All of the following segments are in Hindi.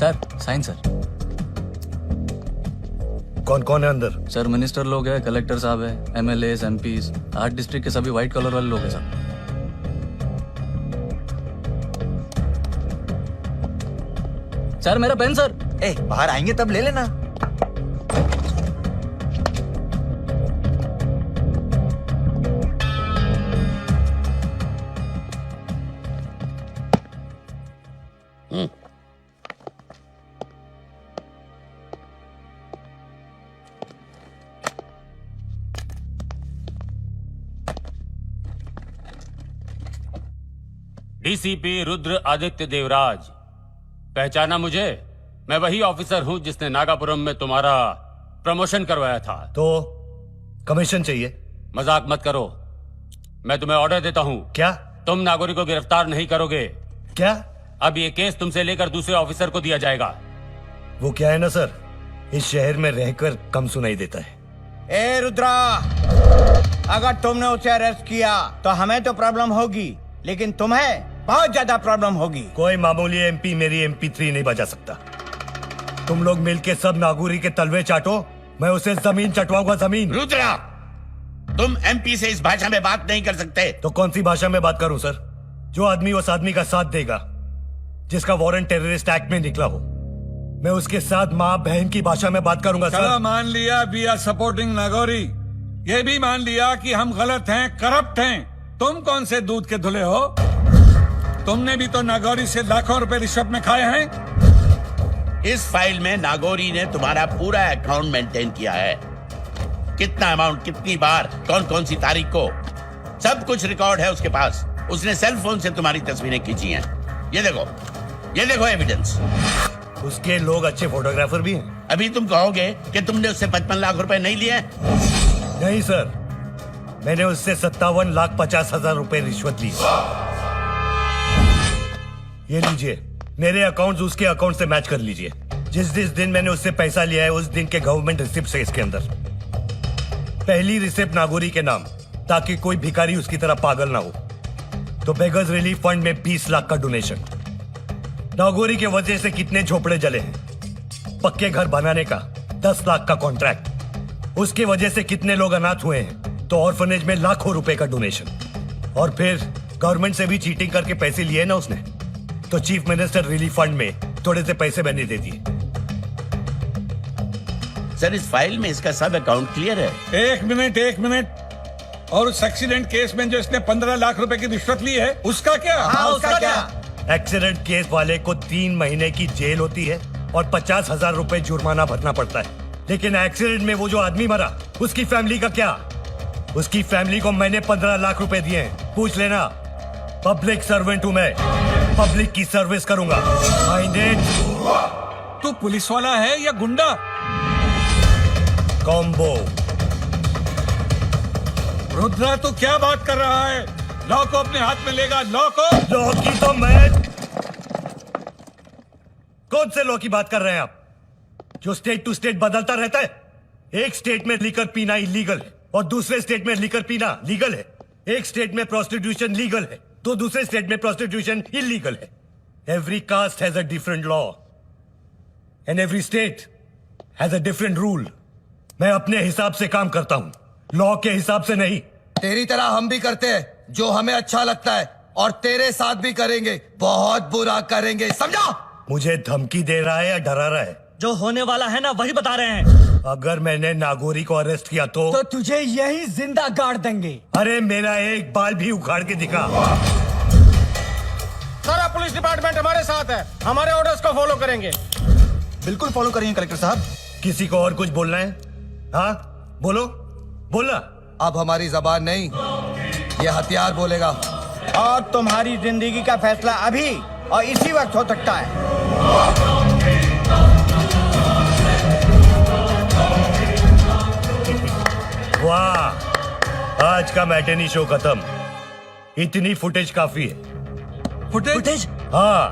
Sir sign sir. कौन कौन है अंदर? सर मिनिस्टर लोग हैं, कलेक्टर साहब है, MLAs, MPs, 8 डिस्ट्रिक्ट के सभी व्हाइट कलर वाले लोग हैं सर। सर मेरा पेन सर। बाहर आएंगे तब ले लेना। डीसीपी रुद्र आदित्य देवराज, पहचाना मुझे? मैं वही ऑफिसर हूं जिसने नागापुरम में तुम्हारा प्रमोशन करवाया था। तो कमीशन चाहिए? मजाक मत करो, मैं तुम्हें ऑर्डर देता हूं। क्या? तुम नागोरी को गिरफ्तार नहीं करोगे। क्या? अब ये केस तुमसे लेकर दूसरे ऑफिसर को दिया जाएगा। वो क्या है ना सर, इस शहर में रहकर कम सुनाई देता है। ए रुद्रा, अगर तुमने उसे अरेस्ट किया तो हमें तो प्रॉब्लम होगी, लेकिन तुम्हें बहुत ज्यादा प्रॉब्लम होगी। कोई मामूली MP मेरी MP3 नहीं बजा सकता। तुम लोग मिलके सब नागौरी के तलवे चाटो, मैं उसे जमीन चटवाऊंगा, जमीन। रुद्रा, तुम MP से इस भाषा में बात नहीं कर सकते। तो कौन सी भाषा में बात करूं सर? जो आदमी उस आदमी का साथ देगा जिसका वारंट टेररिस्ट एक्ट में निकला हो, मैं उसके साथ माँ बहन की भाषा में बात करूंगा सर। चलो मान लिया वी आर सपोर्टिंग नागौरी, ये भी मान लिया कि हम गलत हैं, करप्ट हैं। तुम कौन से दूध के धुले हो? तुमने भी तो नागौरी से लाखों रुपए रिश्वत में खाए हैं। इस फाइल में नागौरी ने तुम्हारा पूरा अकाउंट मेंटेन किया है। कितना अमाउंट, कितनी बार, कौन कौन सी तारीख को, सब कुछ रिकॉर्ड है उसके पास। उसने सेल फोन से तुम्हारी तस्वीरें खींची हैं। ये देखो एविडेंस। उसके लोग अच्छे फोटोग्राफर भी हैं। अभी तुम कहोगे कि तुमने उससे 55 लाख रुपए नहीं लिए? नहीं सर, मैंने उससे 57,50,000 रुपए रिश्वत ली। ये लीजिए, मेरे अकाउंट्स उसके अकाउंट से मैच कर लीजिए। जिस दिन मैंने उससे पैसा लिया है उस दिन के गवर्नमेंट रिसिप्ट है इसके अंदर। पहली रिसिप्ट नागौरी के नाम, ताकि कोई भिखारी उसकी तरह पागल ना हो। तो बेगर्स रिलीफ फंड में 20 लाख का डोनेशन। नागौरी के वजह से कितने झोपड़े जले हैं। पक्के घर बनाने का 10 लाख का कॉन्ट्रैक्ट। उसके वजह से कितने लोग अनाथ हुए हैं। तो ऑर्फनेज में लाखों रुपए का डोनेशन। और फिर गवर्नमेंट से भी चीटिंग करके पैसे लिए ना उसने, तो चीफ मिनिस्टर रिलीफ फंड में थोड़े से पैसे मैंने दे दिए। सर, इस फाइल में इसका सब अकाउंट क्लियर है। एक मिनट। और उस एक्सीडेंट केस में जो इसने 15 लाख रुपए की रिश्वत ली है, उसका क्या? उसका क्या? एक्सीडेंट केस वाले को 3 महीने की जेल होती है और 50,000 रुपए जुर्माना भरना पड़ता है। लेकिन एक्सीडेंट में वो जो आदमी मरा, उसकी फैमिली का क्या? उसकी फैमिली को मैंने 15 लाख रुपए दिए हैं। पूछ लेना। पब्लिक सर्वेंट हूं मैं, पब्लिक की सर्विस करूंगा। तू पुलिस वाला है या गुंडा? कॉम्बो। रुद्रा, तू क्या बात कर रहा है? लॉ को अपने हाथ में लेगा। लॉ की तो मैं। कौन से लॉ की बात कर रहे हैं आप, जो स्टेट टू स्टेट बदलता रहता है? एक स्टेट में लिकर पीना इलीगल है और दूसरे स्टेट में लिकर पीना लीगल है। एक स्टेट में प्रोस्टिट्यूशन लीगल है तो दूसरे स्टेट में प्रोस्टिट्यूशन इलीगल है। Every caste has a different law and every state has a different rule. मैं अपने हिसाब से काम करता हूं, लॉ के हिसाब से नहीं। तेरी तरह हम भी करते हैं जो हमें अच्छा लगता है, और तेरे साथ भी करेंगे, बहुत बुरा करेंगे, समझा? मुझे धमकी दे रहा है या डरा रहा है? जो होने वाला है ना वही बता रहे हैं। अगर मैंने नागौरी को अरेस्ट किया तो तुझे यही जिंदा गाड़ देंगे। अरे मेरा एक बाल भी उखाड़ के दिखा। सारा पुलिस डिपार्टमेंट हमारे साथ है, हमारे ऑर्डर्स को फॉलो करेंगे। बिल्कुल फॉलो करेंगे कलेक्टर साहब। किसी को और कुछ बोलना है? हाँ बोलो, बोलना। अब हमारी जबान नहीं, ये हथियार बोलेगा। और तुम्हारी जिंदगी का फैसला अभी और इसी वक्त हो सकता है। वाह, आज का मैटेनी शो खत्म। इतनी फुटेज काफी है। फुटेज? हाँ,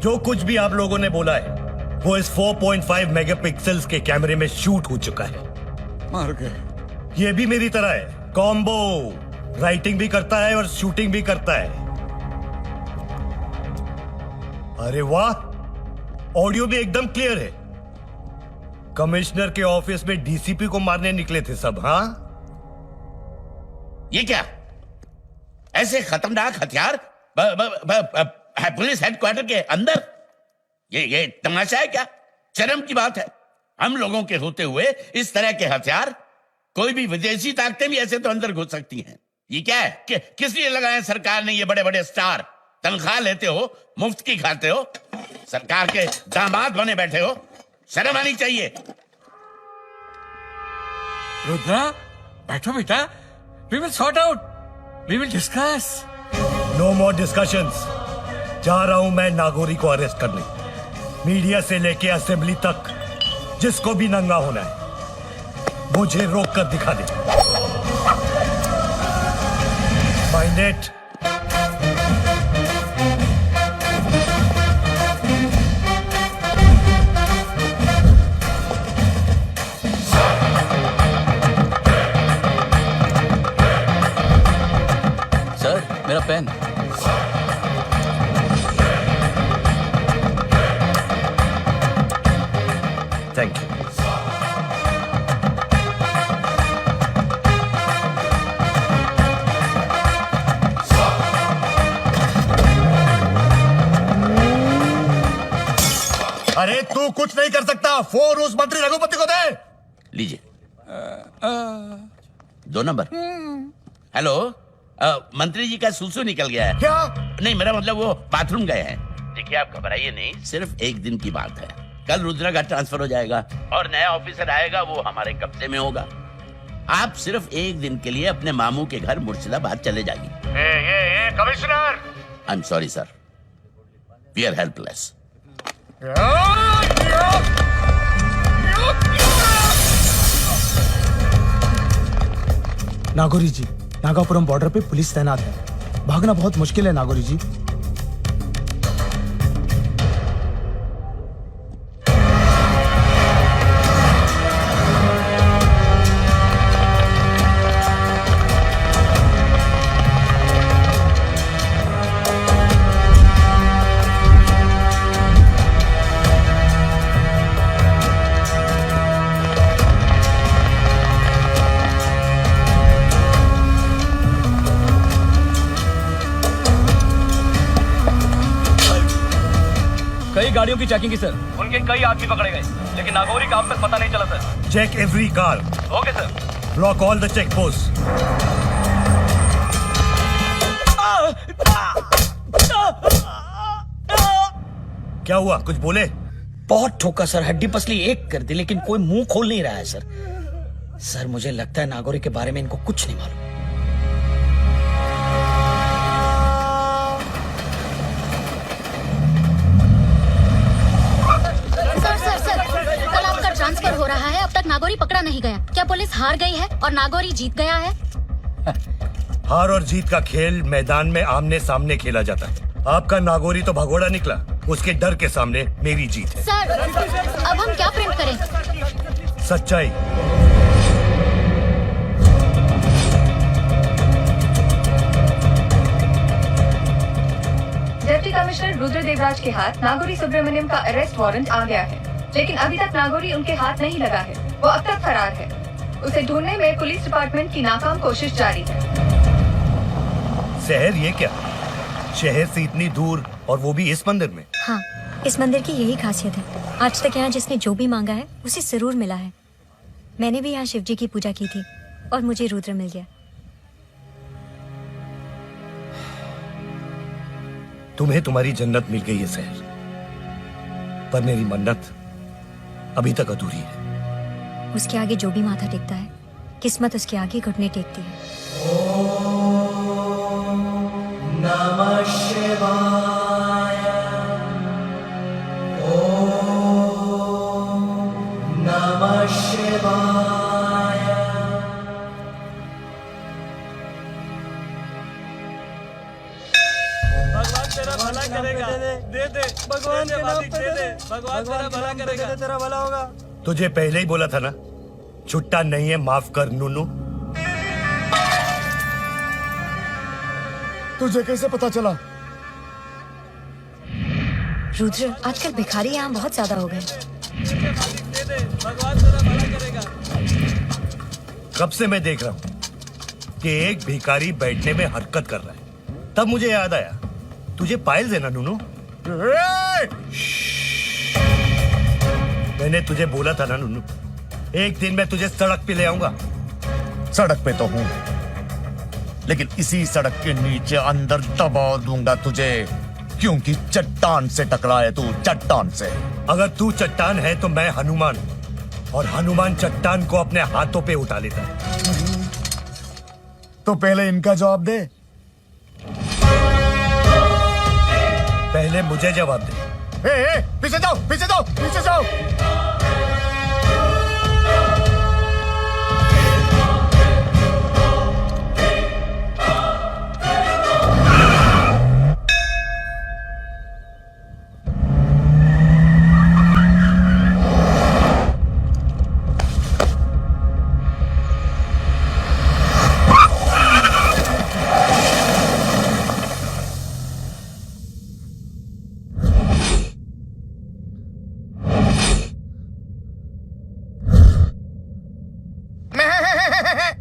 जो कुछ भी आप लोगों ने बोला है वो इस 4.5 मेगापिक्सल्स के कैमरे में शूट हो चुका है। मार गए। ये भी मेरी तरह है, कॉम्बो। राइटिंग भी करता है और शूटिंग भी करता है। अरे वाह, ऑडियो भी एकदम क्लियर है। कमिश्नर के ऑफिस में डीसीपी को मारने निकले थे सब। हाँ, ये क्या? ऐसे खतरनाक हथियार पुलिस हेडक्वार्टर के अंदर? ये तमाशा है क्या? शर्म की बात है। हम लोगों के होते हुए इस तरह के हथियार, कोई भी विदेशी ताकतें भी ऐसे तो अंदर घुस सकती हैं। ये क्या है? किस लिए लगाए सरकार ने ये बड़े बड़े स्टार? तनख्वाह लेते हो, मुफ्त की खाते हो, सरकार के दामाद बने बैठे हो, शर्म आनी चाहिए। रुद्रा, बैठो बेटा, we will sort out, we will discuss. No more discussions. जा रहा हूं मैं नागौरी को अरेस्ट करने। मीडिया से लेके असेंबली तक जिसको भी नंगा होना है मुझे रोक कर दिखा दे। Mind it. सर, मेरा पेन। Thank you. अरे तू कुछ नहीं कर सकता। फोन उस मंत्री रघुपति को दे। लीजिए। 2 नंबर। हेलो, मंत्री जी का सुसु निकल गया है। क्या? नहीं, मेरा मतलब वो बाथरूम गए हैं। देखिए, आप घबराइए नहीं, सिर्फ 1 दिन की बात है। कल रुद्रा का ट्रांसफर हो जाएगा और नया ऑफिसर आएगा, वो हमारे कब्जे में होगा। आप सिर्फ 1 दिन के लिए अपने मामू के घर मुर्शिदाबाद चले जाइए। Commissioner, I am sorry sir, we are helpless. Nagauri ji, Nagapuram border पे पुलिस तैनात है। भागना बहुत मुश्किल है नागौरी जी। कई गाड़ियों की चेकिंग की सर। उनके कई आदमी पकड़े गए, लेकिन नागौरी का अब तक पता नहीं चला sir. Check every car. Okay sir. Block all the check post. क्या हुआ? कुछ बोले? बहुत ठोका सर, हड्डी पसली एक कर दी, लेकिन कोई मुंह खोल नहीं रहा है सर। सर, मुझे लगता है नागौरी के बारे में इनको कुछ नहीं मालूम। कल आपका ट्रांसफर हो रहा है, अब तक नागौरी पकड़ा नहीं गया। क्या पुलिस हार गई है और नागौरी जीत गया है? हार और जीत का खेल मैदान में आमने सामने खेला जाता है। आपका नागौरी तो भगोड़ा निकला। उसके डर के सामने मेरी जीत है। सर, अब हम क्या प्रिंट करें? सच्चाई। डिप्टी कमिश्नर रुद्र देवराज के हाथ नागौरी सुब्रमण्यम का अरेस्ट वारंट आ गया है, लेकिन अभी तक नागौरी उनके हाथ नहीं लगा है। वो अब तक फरार है। उसे ढूंढने में पुलिस डिपार्टमेंट की नाकाम कोशिश जारी है। शहर? ये क्या? शहर से इतनी दूर, और वो भी इस मंदिर में? हाँ, इस मंदिर की यही खासियत है। आज तक यहाँ जिसने जो भी मांगा है उसे जरूर मिला है। मैंने भी यहाँ शिव जी की पूजा की थी और मुझे रुद्र मिल गया। तुम्हें तुम्हारी जन्नत मिल गई है शहर, पर मेरी मन्नत अभी तक अधूरी है। उसके आगे जो भी माथा टेकता है, किस्मत उसके आगे घुटने टेकती है। नमः शिवाय। ओम नमः शिवाय। भगवान तेरा भला करेगा। दे दे भगवान के नाम पे दे दे। भगवान तेरा भला करेगा, तेरा भला होगा। तुझे पहले ही बोला था ना, छुट्टा नहीं है, माफ कर नूनू। तुझे कैसे पता चला? रुद्र, आजकल भिखारी यहाँ बहुत ज्यादा हो गए। दे दे, भगवान तेरा भला करेगा। कब से मैं देख रहा हूँ कि एक भिखारी बैठने में हरकत कर रहा है, तब मुझे याद आया तुझे पायल्स है ना नूनू। मैंने तुझे बोला था ना नूनू, एक दिन मैं तुझे सड़क पे ले आऊंगा। सड़क पे तो हूँ, लेकिन इसी सड़क के नीचे अंदर दबा दूंगा तुझे, क्योंकि चट्टान से टकरा है तू, चट्टान से। अगर तू चट्टान है तो मैं हनुमान, और हनुमान चट्टान को अपने हाथों पे उठा लेता है। तो पहले इनका जवाब दे। पहले मुझे जवाब दे। पीछे जाओ, पीछे जाओ, पीछे जाओ।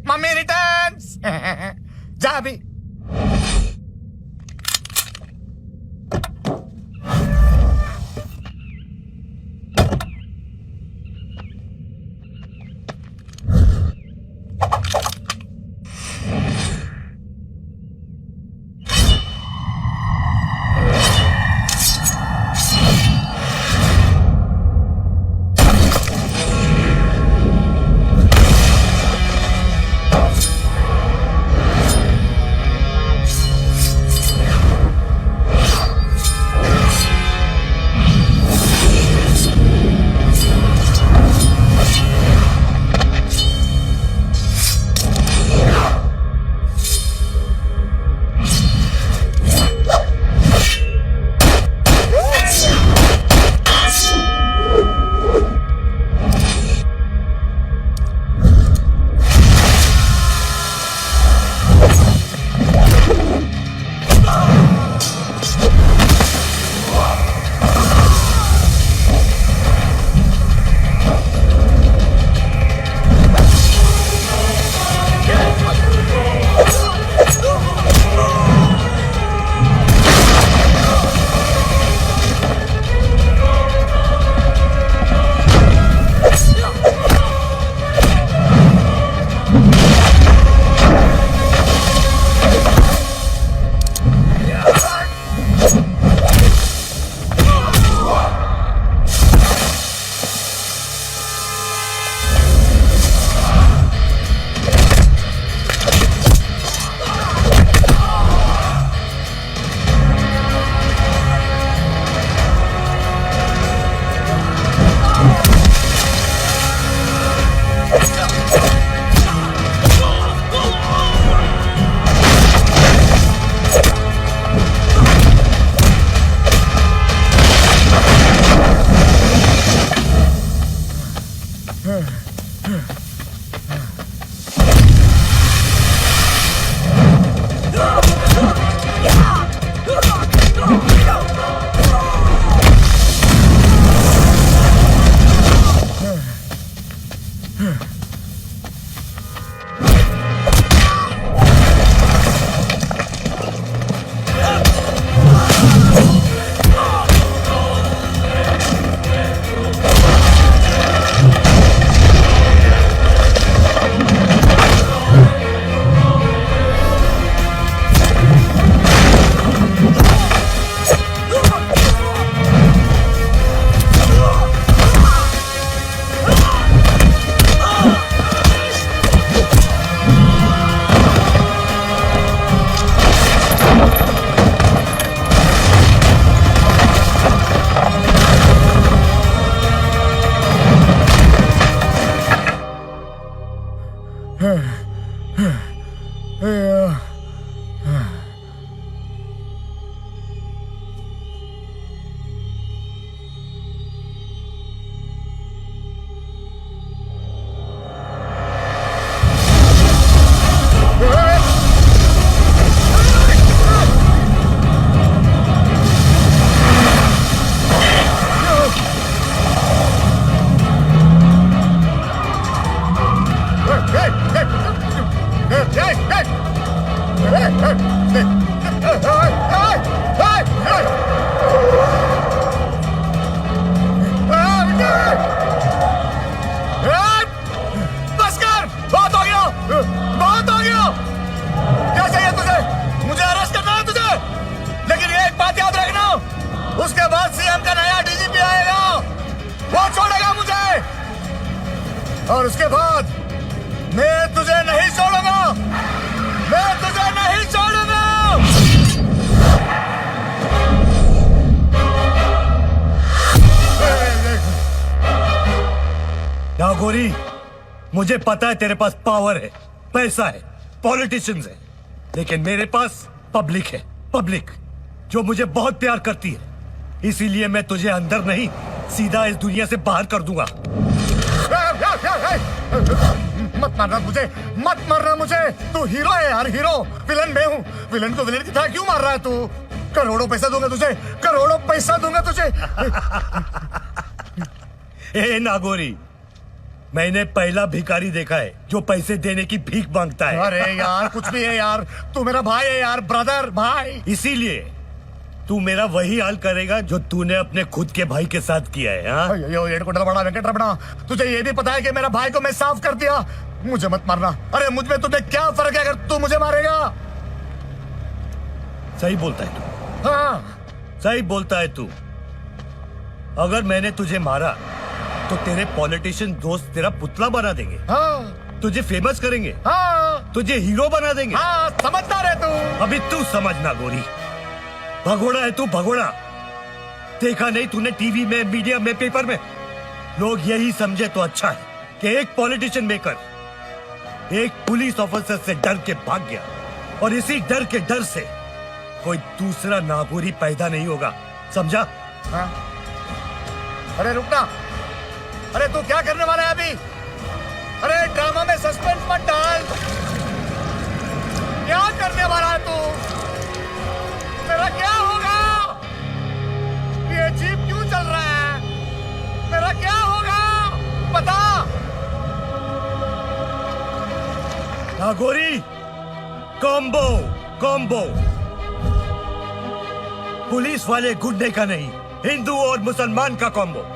Mummy returns. जा अभी। और उसके बाद मैं तुझे नहीं छोड़ूंगा, मैं तुझे नहीं छोड़ूंगा। नागोरी, मुझे पता है तेरे पास पावर है, पैसा है, पॉलिटिशियंस है, लेकिन मेरे पास पब्लिक है, पब्लिक जो मुझे बहुत प्यार करती है। इसीलिए मैं तुझे अंदर नहीं, सीधा इस दुनिया से बाहर कर दूंगा। मत मारना मुझे, मत मारना मुझे। तू हीरो है यार, हीरो। विलन मैं हूँ, विलन को विलन की तरह क्यों मार रहा है तू? करोड़ों पैसा दूंगा तुझे, करोड़ों पैसा दूंगा तुझे। ए नागोरी, मैंने पहला भिखारी देखा है जो पैसे देने की भीख मांगता है। अरे यार कुछ भी है यार, तू मेरा भाई है यार, ब्रदर भाई। इसीलिए तू मेरा वही हाल करेगा जो तूने अपने खुद के भाई के साथ किया है। हाँ? बड़ा वेंकटरमणा, तुझे ये भी पता है कि मेरा भाई को मैं साफ कर दिया। मुझे मत मारना। अरे मुझ में तुझे क्या फर्क है अगर तू मुझे मारेगा? सही बोलता है तू। हाँ सही बोलता है तू। अगर मैंने तुझे मारा तो तेरे पॉलिटिशियन दोस्त तेरा पुतला बना देंगे। हाँ तुझे फेमस करेंगे। हाँ तुझे हीरो बना देंगे। हाँ, समझदार है तू। अभी तू समझना गोरी, भगोड़ा है तू, भगोड़ा। देखा नहीं तूने टीवी में, मीडिया में, पेपर में? लोग यही समझे तो अच्छा है कि एक पॉलिटिशियन मेकर एक पुलिस ऑफिसर से डर के भाग गया, और इसी डर के डर से कोई दूसरा नागोरी पैदा नहीं होगा, समझा? हाँ? अरे रुकना, अरे तू क्या करने वाला है अभी? अरे ड्रामा में सस्पेंस मत डाल। क्या करने वाला है तू? मेरा क्या होगा? ये जीप क्यों चल रहा है? मेरा क्या होगा? बता। Nagori, combo, combo. पुलिस वाले गुंडे का नहीं, हिंदू और मुसलमान का कॉम्बो।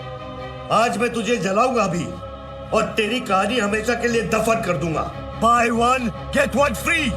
आज मैं तुझे जलाऊंगा अभी, और तेरी कहानी हमेशा के लिए दफन कर दूंगा। By one get one free.